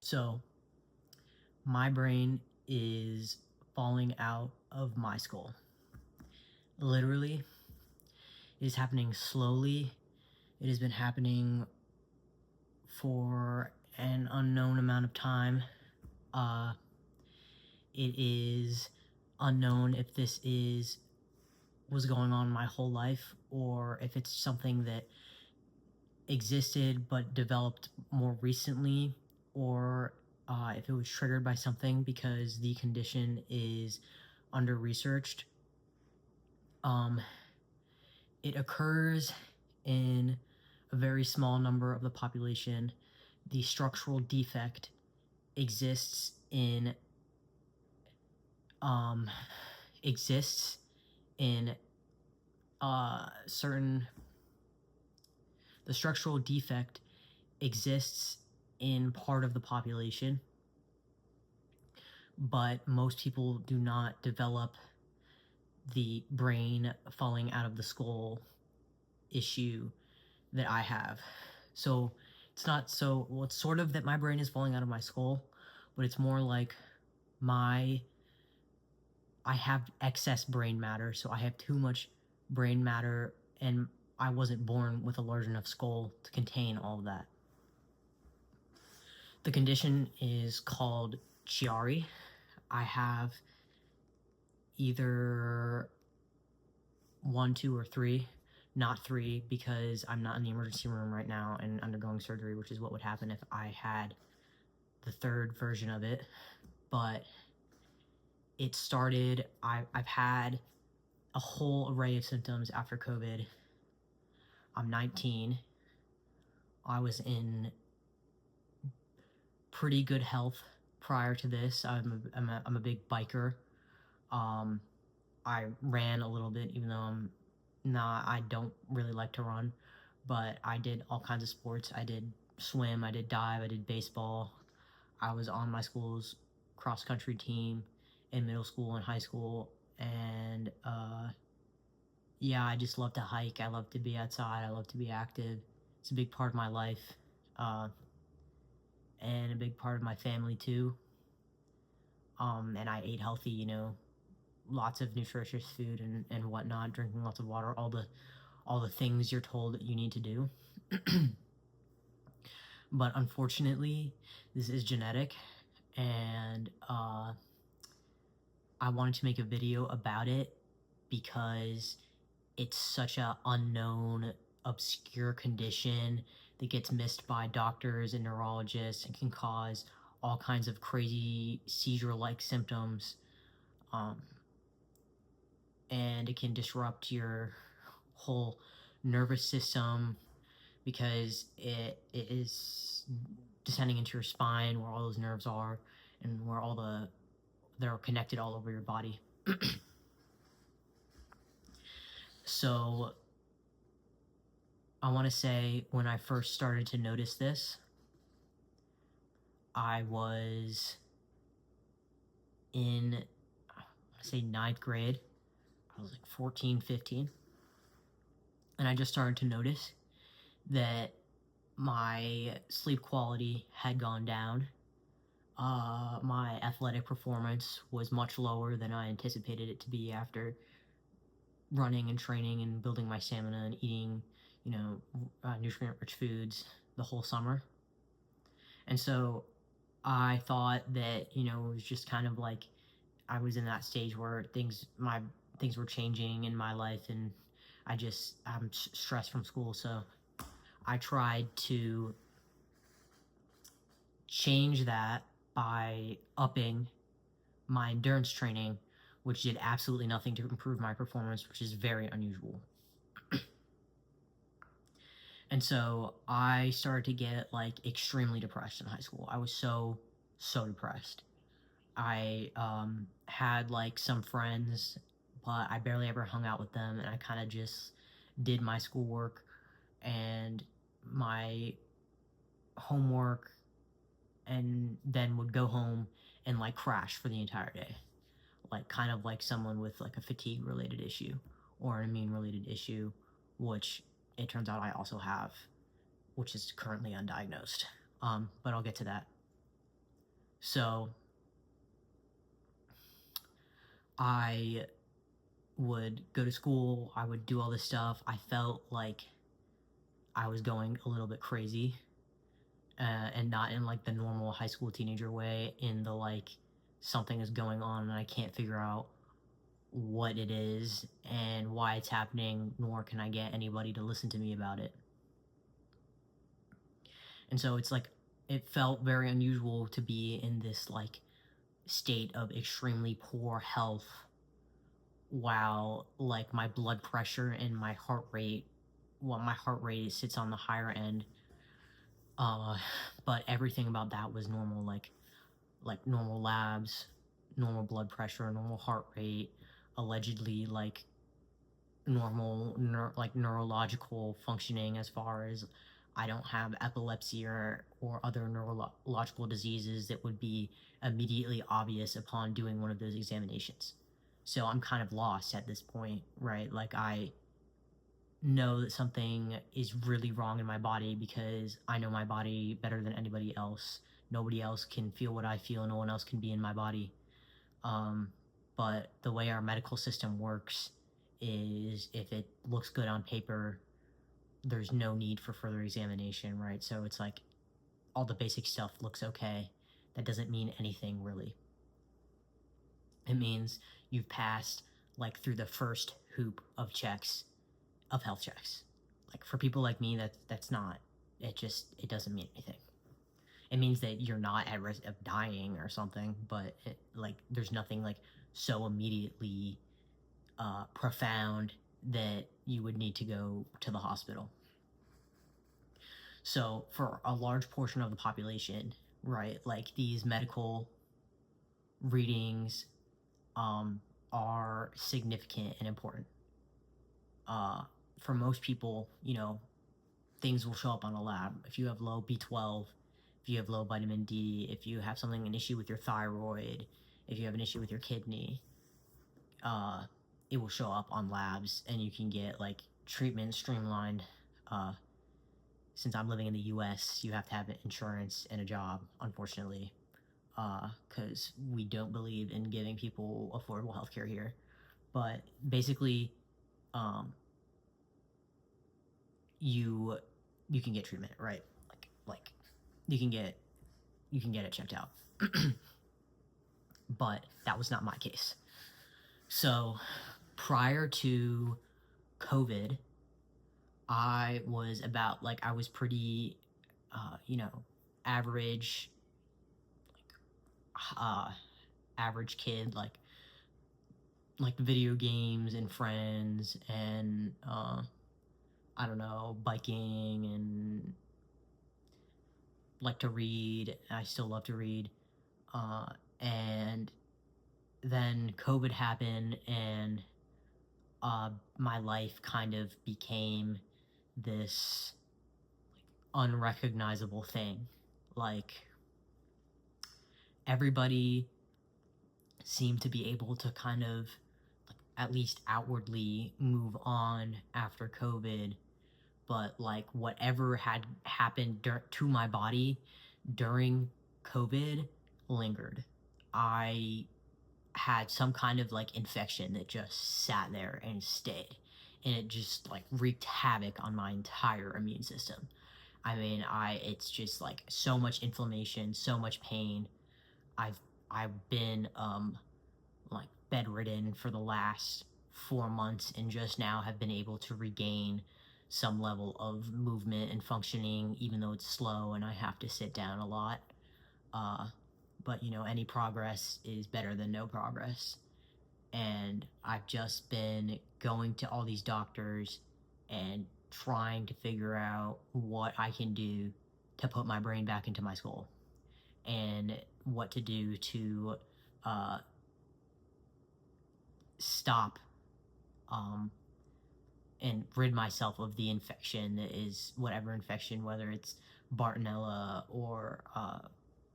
So my brain is falling out of my skull. Literally, it is happening slowly. It has been happening for an unknown amount of time. It is unknown if this was going on my whole life, or if it's something that existed but developed more recently, or if it was triggered by something because the condition is under-researched. It occurs in a very small number of the population. The structural defect exists in the structural defect exists in part of the population, but most people do not develop the brain falling out of the skull issue that I have. So it's sort of that my brain is falling out of my skull, but it's more like I have excess brain matter, so I have too much brain matter, and I wasn't born with a large enough skull to contain all of that. The condition is called Chiari. I have either 1, 2, or 3. Not 3, because I'm not in the emergency room right now and undergoing surgery, which is what would happen if I had the 3rd version of it. But it started, I've had a whole array of symptoms after COVID. I'm 19. I was in pretty good health prior to this. I'm a big biker. I ran a little bit, even though I don't really like to run, but I did all kinds of sports. I did swim, I did dive, I did baseball. I was on my school's cross-country team in middle school and high school, and yeah, I just love to hike. I love to be outside. I love to be active. It's a big part of my life, and a big part of my family too. And I ate healthy, lots of nutritious food and whatnot, drinking lots of water, all the things you're told that you need to do. But unfortunately, this is genetic, and I wanted to make a video about it because it's such a unknown, obscure condition that gets missed by doctors and neurologists and can cause all kinds of crazy seizure-like symptoms. And it can disrupt your whole nervous system because it is descending into your spine, where all those nerves are and where they're connected all over your body. So I want to say, when I first started to notice this, I was in, I want to say 9th grade. I was like 14, 15. And I just started to notice that my sleep quality had gone down. My athletic performance was much lower than I anticipated it to be after running and training and building my stamina and eating, nutrient-rich foods the whole summer. And so I thought that, it was just kind of like I was in that stage where things were changing in my life, and I'm stressed from school. So I tried to change that by upping my endurance training, which did absolutely nothing to improve my performance, which is very unusual. And so I started to get extremely depressed in high school. I was so depressed. I had some friends, but I barely ever hung out with them, and I kind of just did my schoolwork and my homework, and then would go home and crash for the entire day, kind of like someone with a fatigue related issue or an immune related issue, which it turns out I also have, which is currently undiagnosed. But I'll get to that. So I would go to school, I would do all this stuff. I felt like I was going a little bit crazy, and not in like the normal high school teenager way, in the like something is going on and I can't figure out what it is and why it's happening, nor can I get anybody to listen to me about it. And so it's like, it felt very unusual to be in this like state of extremely poor health while like my blood pressure and my heart rate, well, my heart rate sits on the higher end, but everything about that was normal, like normal labs, normal blood pressure, normal heart rate, allegedly like normal like neurological functioning, as far as I don't have epilepsy or other neurological diseases that would be immediately obvious upon doing one of those examinations. So I'm kind of lost at this point, right? Like, I know that something is really wrong in my body because I know my body better than anybody else. Nobody else can feel what I feel. No one else can be in my body. But the way our medical system works is, if it looks good on paper, there's no need for further examination, right? So it's like all the basic stuff looks okay. That doesn't mean anything, really. It means you've passed like through the first hoop of checks, of health checks. Like, for people like me, that's not, it doesn't mean anything. It means that you're not at risk of dying or something, but like, there's nothing like so immediately profound that you would need to go to the hospital. So for a large portion of the population, right, like, these medical readings are significant and important. For most people, things will show up on a lab. If you have low B12, if you have low vitamin D, if you have an issue with your thyroid, if you have an issue with your kidney, it will show up on labs, and you can get like treatment streamlined. Since I'm living in the US, you have to have insurance and a job, unfortunately, because we don't believe in giving people affordable healthcare here. But basically, you can get treatment, right? Like you can get it checked out. But that was not my case. So prior to COVID, I was about like, I was pretty, average, average kid, like video games and friends, and I don't know, biking, and like to read. I still love to read. And then COVID happened, and my life kind of became this unrecognizable thing. Like, everybody seemed to be able to kind of, like, at least outwardly move on after COVID, but like, whatever had happened to my body during COVID lingered. I had some kind of like infection that just sat there and stayed, and it just like wreaked havoc on my entire immune system. I mean, it's just like so much inflammation, so much pain. I've been like bedridden for the last 4 months, and just now have been able to regain some level of movement and functioning, even though it's slow and I have to sit down a lot. But any progress is better than no progress. And I've just been going to all these doctors and trying to figure out what I can do to put my brain back into my skull, and what to do to stop and rid myself of the infection that is whatever infection, whether it's Bartonella or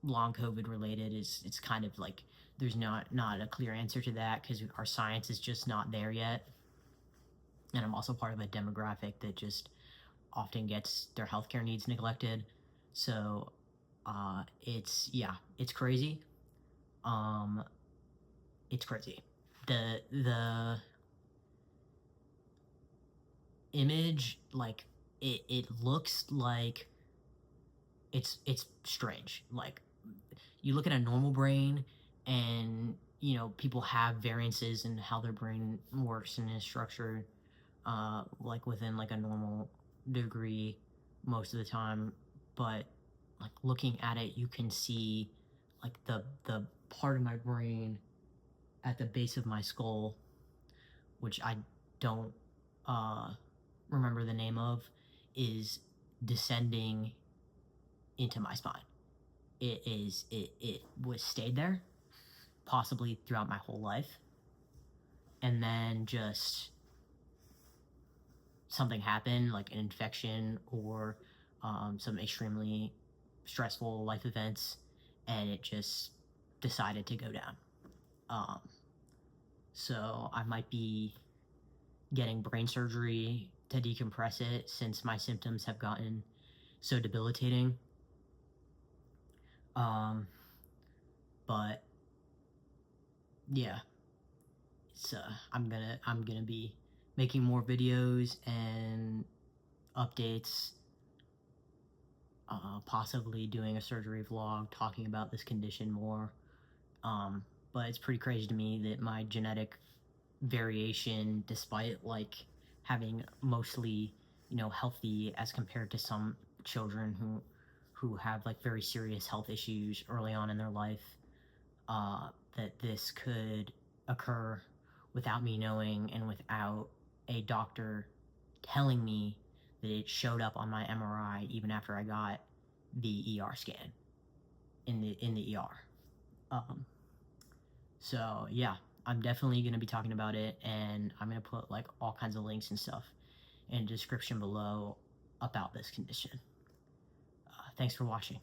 long COVID related. It's kind of like, there's not a clear answer to that, because our science is just not there yet. And I'm also part of a demographic that just often gets their healthcare needs neglected. So It's crazy. Um, it's crazy. The image, like, it looks like it's strange. Like, you look at a normal brain, and people have variances in how their brain works and is structured, like within like a normal degree most of the time. But like looking at it, you can see like the part of my brain at the base of my skull, which I don't uh, remember the name of, is descending into my spine. It was stayed there possibly throughout my whole life, and then just something happened, like an infection or some extremely stressful life events, and it just decided to go down. Um, so I might be getting brain surgery to decompress it, since my symptoms have gotten so debilitating. Um, but yeah, I'm gonna be making more videos and updates, possibly doing a surgery vlog talking about this condition more. But it's pretty crazy to me that my genetic variation, despite like having mostly healthy, as compared to some children who have like very serious health issues early on in their life, that this could occur without me knowing, and without a doctor telling me that it showed up on my MRI even after I got the ER scan in the ER. So yeah, I'm definitely gonna be talking about it, and I'm gonna put like all kinds of links and stuff in the description below about this condition. Thanks for watching.